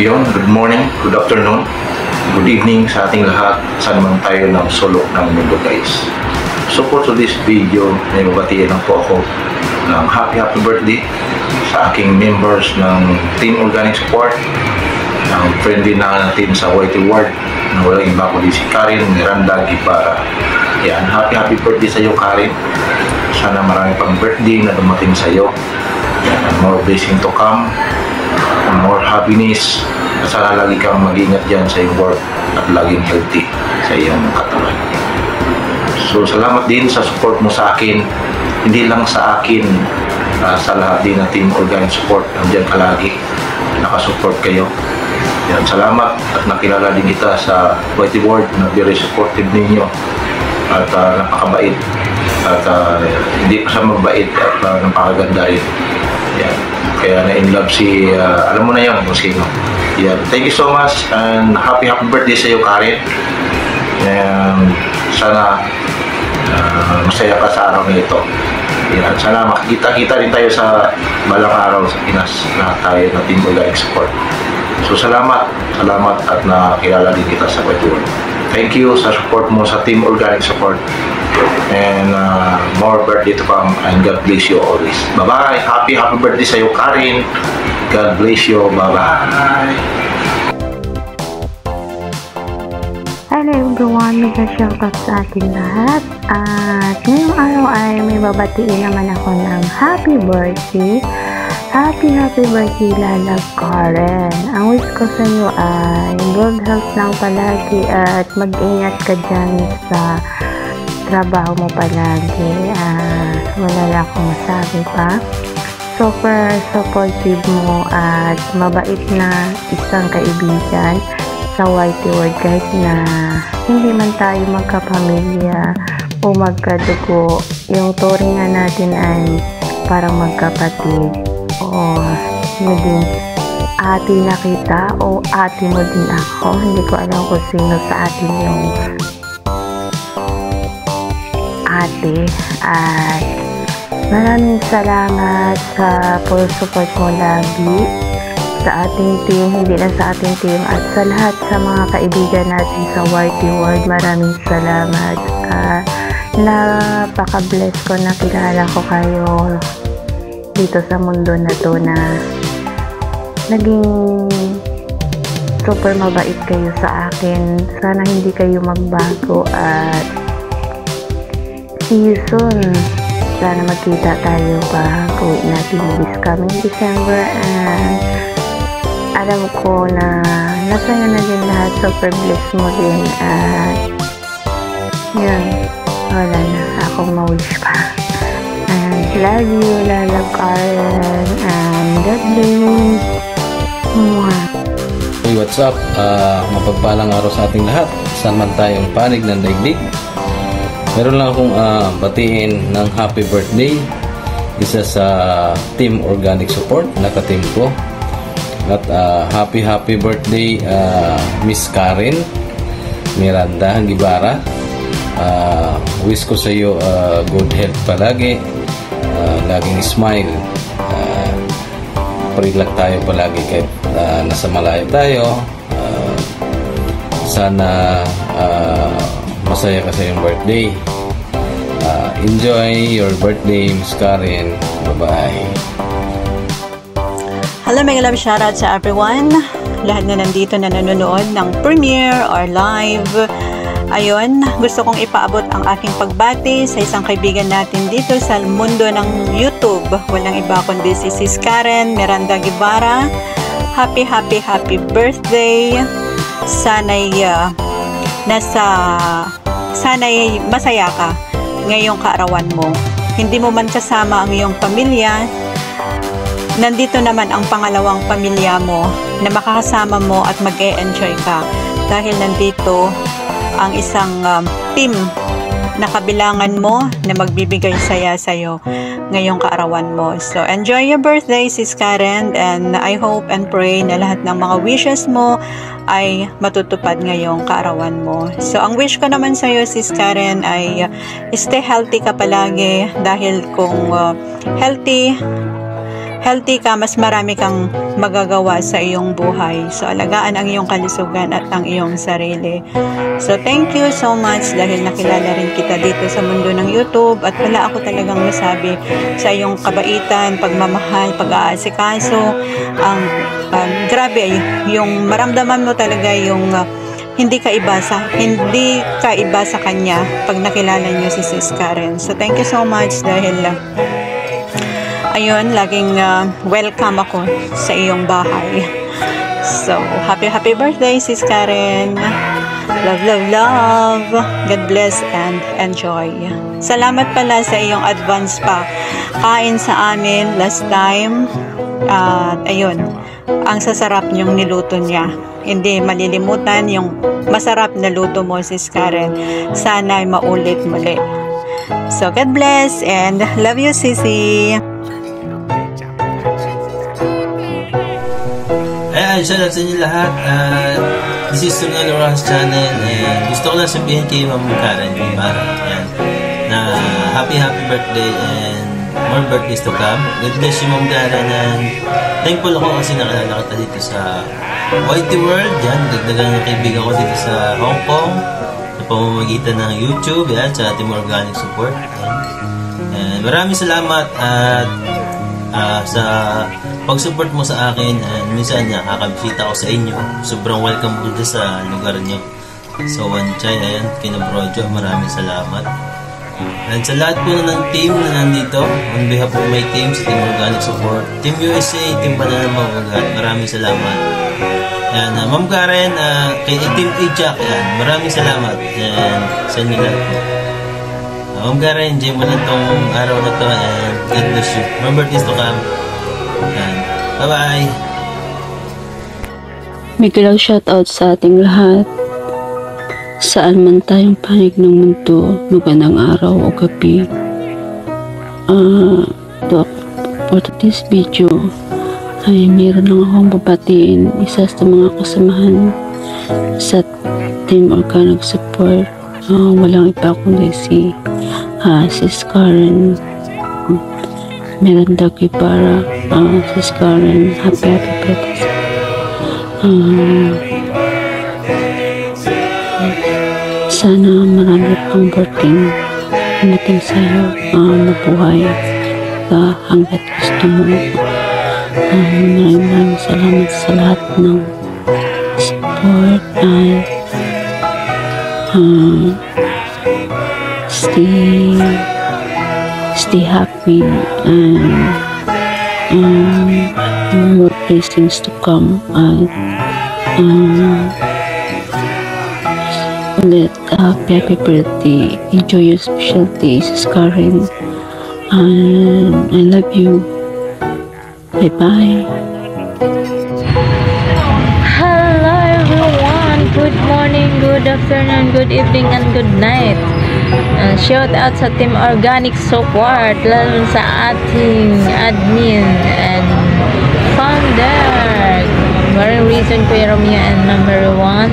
Yun, good morning, good afternoon, good evening sa ating lahat. Saan man tayo ng sulok ng mundo, guys. So for today's video, may mabatiin lang po ako ng happy birthday sa aking members ng Team Organic Support, ng friendly na natin sa YT Ward, na walang iba kundi si Karen Miranda Guevara. Yan, happy birthday sa iyo, Karen. Sana marami pang birthday na dumating sa iyo. Yan, more blessing to come, more happiness. Sana lagi kang mag-ingat dyan sa iyong work at laging healthy sa iyong katawan. So salamat din sa support mo sa akin, hindi lang sa akin, sa lahat din ng Team Organic Support. Nandiyan ka lagi, nakasupport kayo. Yan, salamat at nakilala din kita sa YT Ward na very supportive ninyo at napakabait at hindi pa siya mabait at napakaganda rin. Yan. Kaya na-in love si, alam mo na yun kung sino. Yan. Thank you so much and happy birthday sa iyo, Karen. And sana masaya ka sa araw na ito. Yan. Sana makikita-kita rin tayo sa balang araw sa Pinas na tayo na Team Organic Support. So salamat at nakilala din kita sa YT Ward. Thank you sa support mo sa Team Organic Support. And more birthday to come and God bless you always. Bye-bye. Happy birthday sa iyo, Karen. God bless you. Bye-bye. Hello everyone, mag-shoutout sa ating lahat. At ngayong araw ay may babatiin naman ako ng happy birthday. Happy birthday, Lala Karen. Ang wish ko sa iyo ay good health lang palagi at mag-ingat ka dyan sa trabaho mo palagi. Wala lang akong masabi pa. Super supportive mo at mabait na isang kaibigan sa YT Ward, kahit na hindi man tayo magkapamilya o magkadugo. Yung turingan natin ay parang magkapatid o naging ate na kita o ate mo din ako. Hindi ko alam kung sino sa atin yung ate. At maraming salamat sa full support mo lagi sa ating team, hindi lang sa ating team, at sa lahat sa mga kaibigan natin sa YT Ward. Maraming salamat. Napaka-bless ko na kilala ko kayo dito sa mundo na to, na naging super mabait kayo sa akin. Sana hindi kayo magbago at see you soon. Sana magkita tayo pag uwi natin this coming December. And alam ko na nasaya na din lahat. Super bless mo din. At yun, wala na akong ma-wish pa. And love you, Lala Karen. And God bless. Hey, what's up? Mapagpalang araw sa ating lahat. Saan man tayong panig ng daigdig. Meron lang akong batiin ng happy birthday. Isa sa Team Organic Support, naka-team ko. At happy birthday Miss Karen Miranda Guevara. Wish ko sa iyo good health palagi, laging smile. Pray lang tayo palagi kahit nasa malayo tayo. Sana masaya ka sa iyong birthday. Enjoy your birthday, Miss Karen. Bye-bye. Hello, mga love, shoutout sa everyone. Lahat na nandito na nanonood ng premiere or live. Ayun, gusto kong ipaabot ang aking pagbati sa isang kaibigan natin dito sa mundo ng YouTube. Walang iba kundi si Sis Karen Miranda Guevara. Happy birthday. Sana'y masaya ka ngayong kaarawan mo. Hindi mo man kasama ang iyong pamilya, nandito naman ang pangalawang pamilya mo na makakasama mo at mag-e-enjoy ka dahil nandito ang isang team na kabilangan mo na magbibigay saya sa'yo ngayong kaarawan mo. So, enjoy your birthday, Sis Karen, and I hope and pray na lahat ng mga wishes mo ay matutupad ngayong kaarawan mo. So, ang wish ko naman sa'yo, Sis Karen, ay stay healthy ka palagi dahil kung healthy healthy ka, mas marami kang magagawa sa iyong buhay. So, alagaan ang iyong kalusugan at ang iyong sarili. So, thank you so much dahil nakilala rin kita dito sa mundo ng YouTube at wala ako talagang masabi sa iyong kabaitan, pagmamahal, pag-aasikaso. Grabe, yung maramdaman mo talaga yung hindi ka iba sa kanya pag nakilala niyo si Sis Karen. So, thank you so much dahil ayun, laging welcome ako sa iyong bahay. So, happy birthday, Sis Karen. Love, love, love. God bless and enjoy. Salamat pala sa iyong advance pa. Kain sa amin last time. Ayun, ang sasarap niyong niluto niya. Hindi malilimutan yung masarap na luto mo, Sis Karen. Sana'y maulit muli. So, God bless and love you, Sisi. Ayan, shout out sa inyo lahat. This is Sunil Orange Channel and gusto ko lang sabihin kay Ma'am Karen Mara na happy birthday and more birthdays to come. God bless you, Ma'am Karen, and thankful ako kasi nakalala kita dito sa YT World. Yan, dagdagan ng kaibigan ko dito sa Hong Kong sa pamamagitan ng YouTube, yan, sa Team Organic Support. And maraming salamat at sa pag-support mo sa akin, and minsan nakakabisita ko sa inyo. Sobrang welcome po sa lugar nyo. So, Wanchay, ayan, kinabrojo, maraming salamat. And sa lahat po ng team na nandito, on behalf of my team, sa Team Organic Support, Team USA, Team Banana Mawagat, maraming salamat. Ayan, Ma'am Karen, kay Team Ijak, ayan, maraming salamat. And sa inyo lahat po. Ma'am Karen, enjoy mo lang tong araw na to, and God bless you. More birthdays to come. Ayan, bye-bye. Biglang shoutout sa ating lahat. Saan man tayong panig ng mundo, magandang araw o gabi. For this video ay meron lang akong babatiin isa sa mga kasamahan sa Team Organic Support. Walang iba kundi si Sis Karen Miranda Guevara. Sis Karen, happy birthday. Sana marami pang birthday dumating sa'yo, mabuhay ka hanggat gusto mo. Maraming salamat sa lahat ng support at stay happy and more blessings to come, and ulit happy birthday, enjoy your special day, Sis Karen, and I love you. Bye bye. Hello everyone, good morning, good afternoon, good evening, and good night. Shout out sa Team Organic Support, lalo sa ating admin and founder, Maring Reason, Kuya Romeo and Number 1.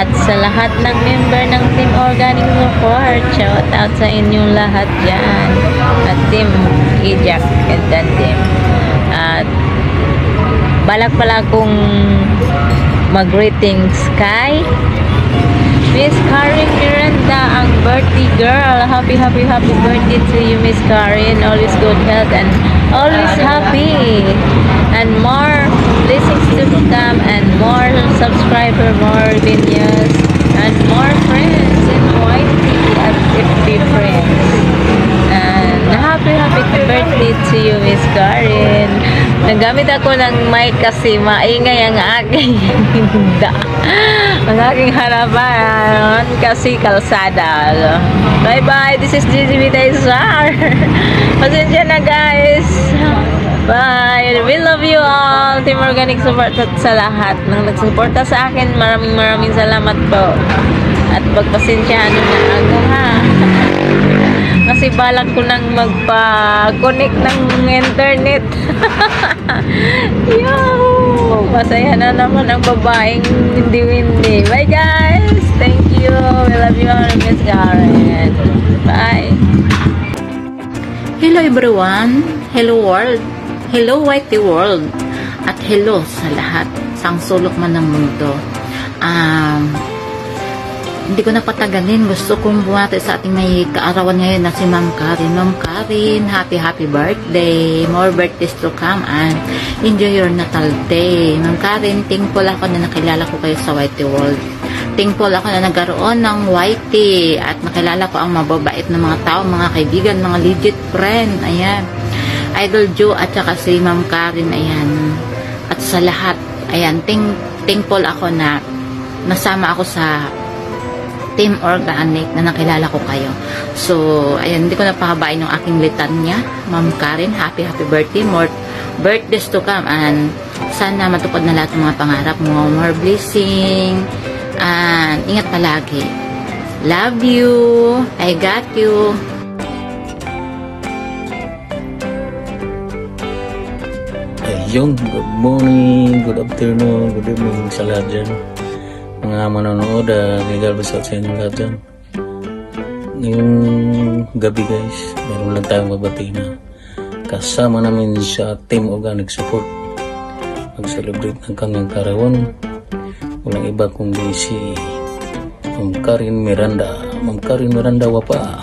At sa lahat ng member ng Team Organic Support, shout out sa inyong lahat dyan. At Team Ijak and that team. At balak pala kong mag-greetings kay Miss Karen Miranda, ang birthday girl. Happy birthday to you, Miss Karen. Always good health and always happy. And more blessings to come, and more subscriber, more videos, and more friends in YT at 50 friends. And happy birthday to you, Miss Karen. Nagamit ako ng mic kasi maingay ang aking ang aking harapan kasi kalsada. Bye bye, this is GGB Taysar. Pasensya na guys. Bye. We love you all. Team Organic Support at sa lahat ng nagsuporta sa akin. Maraming salamat po. At pagpasensyahan na ako ha. Kasi balak ko nang magpa-connect ng internet. Yo! Masaya na naman ang babaeng hindi-windi. Bye guys! Thank you. We love you all, Miss Karen. Bye. Hello everyone. Hello world. Hello Whitey World at hello sa lahat sa sulok man ng mundo. Hindi ko na patagalin, gusto kong buwate sa ating may kaarawan ngayon na si Ma'am Karen. Ma'am Karen, happy birthday, more birthdays to come, and enjoy your Natal Day. Ma'am Karen, thankful ako na nakilala ko kayo sa Whitey World. Thankful ako na nagkaroon ng Whitey at nakilala ko ang mababait na mga tao, mga kaibigan, mga legit friend. Ayan, Idol Joe at saka si Ma'am Karen. Ayan, at sa lahat, ayan, thankful ako na nasama ako sa Team Organic na nakilala ko kayo. So, ayan, hindi ko na pahabain yung aking litanya. Ma'am Karen, happy birthday, more birthdays to come, and sana matupad na lahat ng mga pangarap mo, more blessing, and ingat palagi. Love you, I got you. Ayun, good morning, good afternoon, good evening sa lahat dyan. Mga manonood, regal sa inyo lahat dyan. Ngayong gabi guys, meron lang tayong mabati na kasama namin sa Team Organic Support mag-celebrate ng kanyang karawan. Walang iba kundi si Ma'am Karen Miranda. Ma'am Karen Miranda, wapa,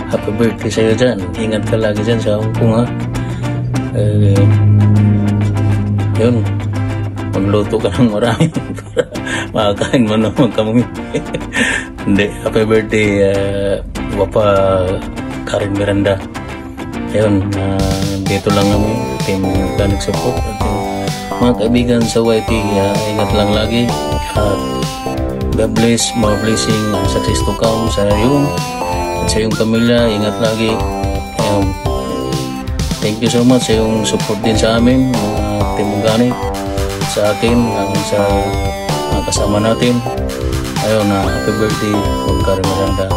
happy birthday sa'yo dyan. Ingat ka lagi dyan sa Hong Kong, ha. Yun, magluto ka ng marami para makakain mo naman kami. Hindi, happy birthday, wapa Karen Miranda. Ayun, dito lang kami, Team Organic Support. At yung mga kaibigan sa YT, ingat lang lagi. God bless, more blessing, and success to come sa iyo at sa iyong pamilya. Ingat lagi. Thank you so much sa iyong support din sa amin, Team Organic, sa akin, sa mga kasama natin. Ayun, happy birthday, Ma'am Karen Miranda.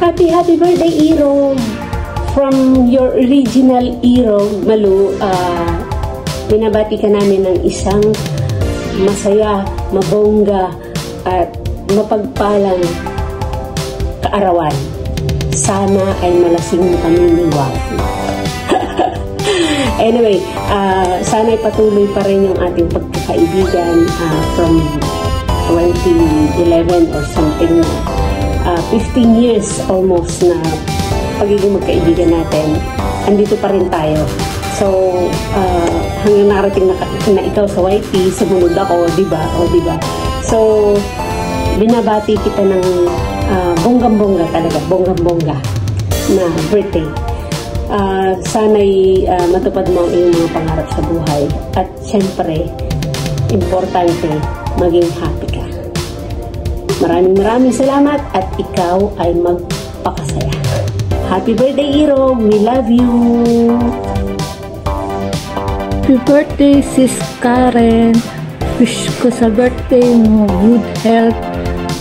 Happy birthday, Irong! From your original Irong, Malu, binabati ka namin ng isang masaya, mabongga, at mapagpalang kaarawan. Sana ay malasing mo kami ni Wafu. Anyway, sana ay patuloy pa rin yung ating pagkakaibigan from 2011 or something na 15 years almost na pagiging magkaibigan natin. Andito pa rin tayo. So, hanggang narating na ikaw sa YT, sumunod ako, diba? O diba? So, binabati kita ng bonggang-bongga talaga, bonggang-bongga na birthday. Sana'y matupad mo ang iyong mga pangarap sa buhay. At syempre, importante, maging happy ka. Maraming salamat at ikaw ay magpakasaya. Happy birthday, Irong! We love you! Happy birthday, Sis Karen! Wish ko sa birthday mo good health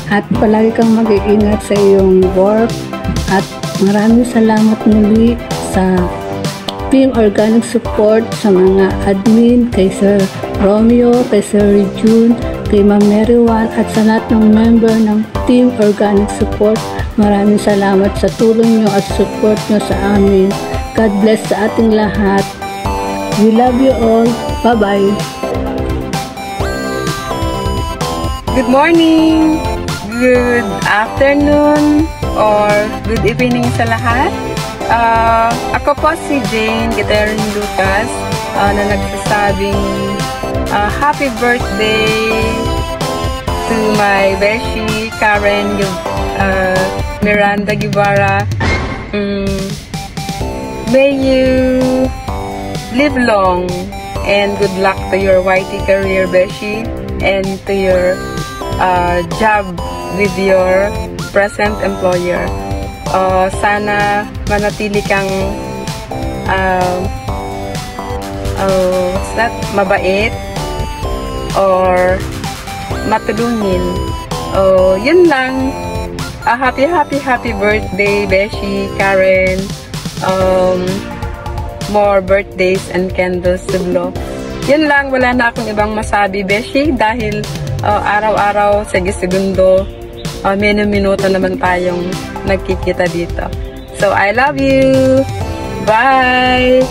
at palagi kang mag-iingat sa iyong work, at maraming salamat muli sa Team Organic Support, sa mga admin, kay Sir Romeo, kay Sir June, kay Ma'am Marywan, at sa lahat ng member ng Team Organic Support. Maraming salamat sa tulong nyo at support nyo sa amin. God bless sa ating lahat. We love you all. Bye-bye. Good morning, good afternoon, or good evening sa lahat. Ako po si Jane Giterin Lucas na nagsasabing happy birthday to my beshi Karen Miranda Guevara. May you live long and good luck to your YT career, beshi, and to your job with your present employer. Sana manatili kang mabait or matulungin. Yun lang. Happy birthday, beshi Karen. More birthdays and candles to blow. Yun lang, wala na akong ibang masabi, beshi, dahil araw-araw, segundo, minuto naman tayong nagkikita dito. So I love you. Bye.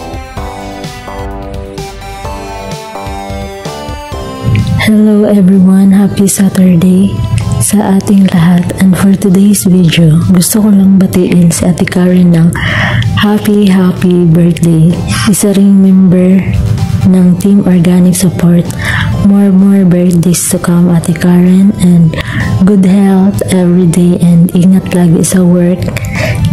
Hello everyone, happy Saturday sa ating lahat. And for today's video, gusto ko lang batiin si Ate Karen ng happy birthday. Isa ring member ng Team Organic Support. More birthdays to come, Ate Karen, and good health every day, and ingat lagi sa work.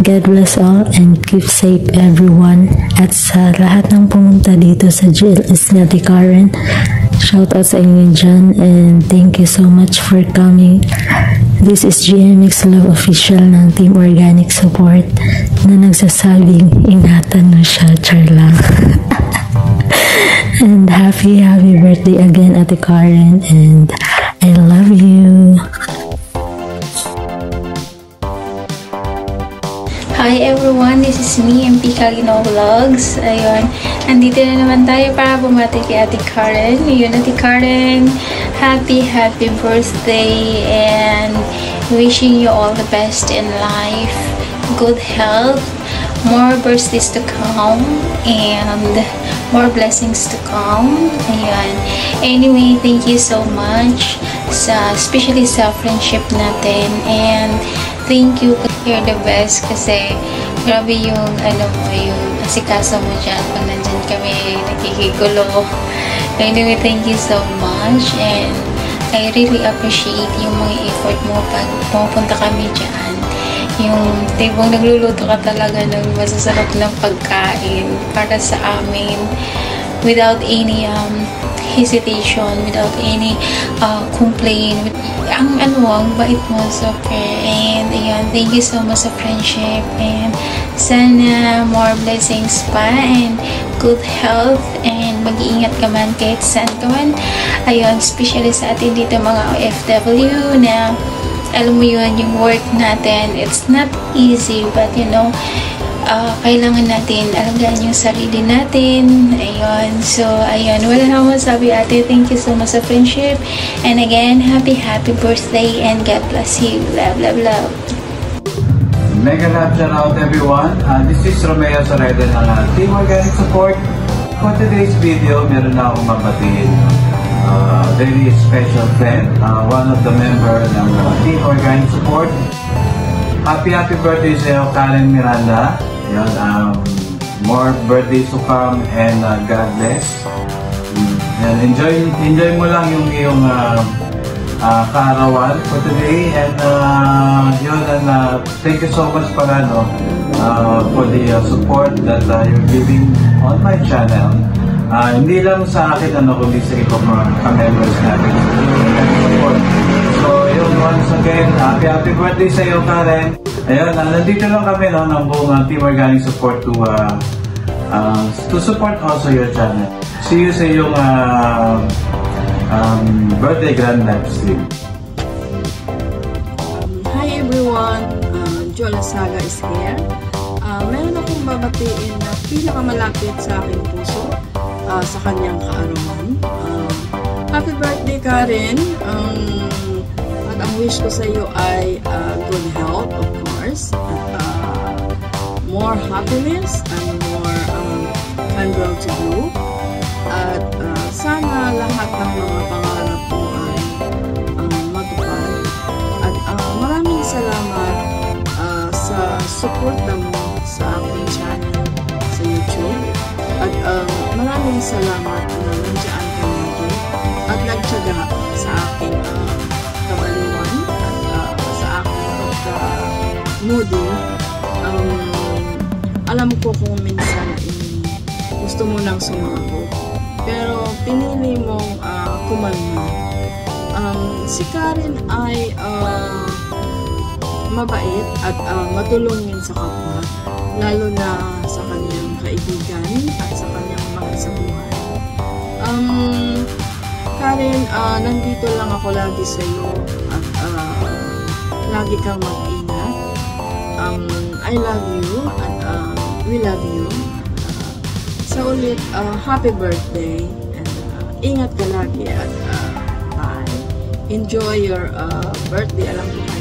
God bless all and keep safe everyone. At sa lahat ng pumunta dito sa GLS ni Ate Karen, shout out sa inyo dyan, and thank you so much for coming. This is GMX Love Official ng Team Organic Support na nagsasabing ingatan mo siya, char lang. And happy birthday again, Ate Karen, and I love you. Hi everyone, this is me, MP Kalino Vlogs. Ayun, nandito na naman tayo para bumati kay Ate Karen. Ayun, Ate Karen, happy birthday, and wishing you all the best in life, good health, more birthdays to come, and more blessings to come. Ayun. Anyway, thank you so much especially sa friendship natin, and thank you, you're the best, kasi grabe yung yung asikaso mo dyan pag nandyan kami nakikigulo. Anyway, thank you so much, and I really appreciate yung mga effort mo pag pumunta kami dyan. Yung tibong nagluluto ka talaga ng masasarap ng pagkain para sa amin without any hesitation, without any complaint. Ang bait mo, super. And ayan, thank you so much sa friendship, and sana more blessings pa, and good health, and mag-iingat ka man kahit saan ka man. Ayun, especially sa atin dito mga OFW na alam mo yun, yung work natin, it's not easy, but you know, kailangan natin alagaan yung sarili natin. Ayun, so ayun, wala na akong masabi, ate. Thank you so much sa friendship, and again, happy birthday, and God bless you. Love. Mega love shout out everyone. This is Romeo Soreda ng Team Organic Support. For today's video, meron na akong mabatiin very special friend, one of the member ng Team Organic Support. Happy birthday sa iyo, Karen Miranda. Yan, more birthdays to come, and God bless. And enjoy mo lang yung iyong kaarawan for today, and thank you so much for the support that you're giving on my channel. Hindi lang sa akin kundi sa iba mga ka-members natin. So yun, once again, happy birthday sa iyo, Karen. Ayun, nandito lang kami ng buong Team Organic Support to support also your channel. See you sa iyong birthday grand live stream. Hi everyone, Jola Saga is here. Meron akong babatiin na pinakamalapit sa aking puso sa kanyang kaarawan. Happy birthday, Karen! At ang wish ko sa iyo ay good health, of course, at more happiness, and more well to do. At sana lahat ng mga pangarap mo ay matupad. At maraming salamat sa suporta mo sa aking channel sa YouTube. At maraming salamat na nandiyan ka nito at nagtyaga sa aking kabaliwan at sa aking pagka-moody. Alam ko kung minsan gusto mo nang sumako, pero pinili mong kumalma. Si Karen ay mabait at matulungin sa kapwa, lalo na sa kanyang kaibigan at sa kanyang mahal sa buhay. Karen, nandito lang ako lagi sa iyo, at lagi kang mag-ingat. I love you, at we love you. Sa ulit, happy birthday, and ingat ka lagi, at bye. Enjoy your birthday. Alam mo,